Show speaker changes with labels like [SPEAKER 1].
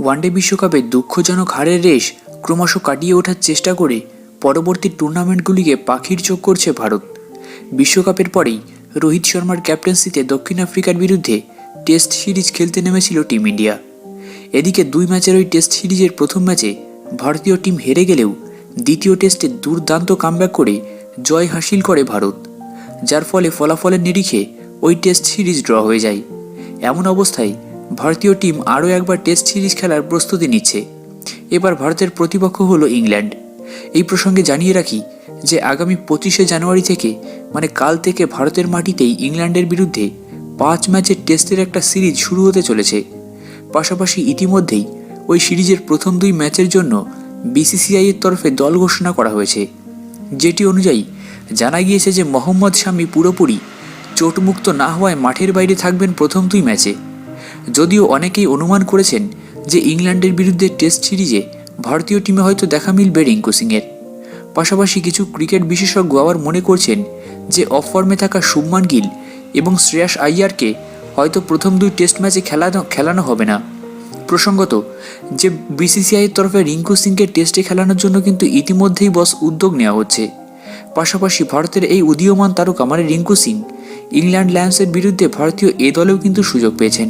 [SPEAKER 1] One day বিশ্বকাপে দুঃখজনক হারের রেশ ক্রমশ কাটিয়ে ওঠার চেষ্টা করে পরবর্তী টুর্নামেন্টগুলিকে পাখির চোখ করছে ভারত। বিশ্বকাপের পরেই রোহিত শর্মার ক্যাপ্টেন্সিতে দক্ষিণ আফ্রিকার বিরুদ্ধে টেস্ট সিরিজ খেলতে নেমেছিল টিম ইন্ডিয়া। এদিকে 2 ম্যাচের ওই টেস্ট সিরিজের প্রথম ম্যাচে ভারতীয় টিম হেরে গেলেও দ্বিতীয় টেস্টে দুর্দান্ত কামব্যাক করে জয় হাসিল করে ভারত, যার ফলে ফলাফলের নিরিখে ওই টেস্ট সিরিজ ড্র হয়ে যায়। এমন অবস্থায় ভারতীয় টিম আরও একবার টেস্ট সিরিজ খেলার প্রস্তুতি নিচ্ছে। এবার ভারতের প্রতিপক্ষ হলো ইংল্যান্ড। এই প্রসঙ্গে জানিয়ে রাখি যে আগামী 25শে জানুয়ারি থেকে মানে কাল থেকে ভারতের মাটিতেই ইংল্যান্ডের বিরুদ্ধে 5 ম্যাচের টেস্টের একটা সিরিজ শুরু হতে চলেছে। পাশাপাশি ইতিমধ্যেই ওই সিরিজের প্রথম 2 ম্যাচের জন্য বিসিসিআইয়ের তরফে দল ঘোষণা করা হয়েছে, যেটি অনুযায়ী জানা গিয়েছে যে মোহাম্মদ শামি পুরোপুরি চোটমুক্ত না হওয়ায় মাঠের বাইরে থাকবেন প্রথম 2 ম্যাচে। যদিও অনেকেই অনুমান করেছেন যে ইংল্যান্ডের বিরুদ্ধে টেস্ট সিরিজে ভারতীয় টিমে হয়তো দেখা মিলবে রিঙ্কু সিংয়ের। পাশাপাশি কিছু ক্রিকেট বিশেষজ্ঞ আবার মনে করছেন যে অফ ফর্মে থাকা শুভমান গিল এবং শ্রেয়াস আইয়ারকে হয়তো প্রথম 2 টেস্ট ম্যাচে খেলানো হবে না। প্রসঙ্গত যে বিসিসিআইয়ের তরফে রিঙ্কু সিংকে টেস্টে খেলানোর জন্য কিন্তু ইতিমধ্যেই উদ্যোগ নেওয়া হচ্ছে। পাশাপাশি ভারতের এই উদীয়মান তারকা মানে রিঙ্কু সিং ইংল্যান্ড লায়ন্সের বিরুদ্ধে ভারতীয় এ দলেও কিন্তু সুযোগ পেয়েছেন।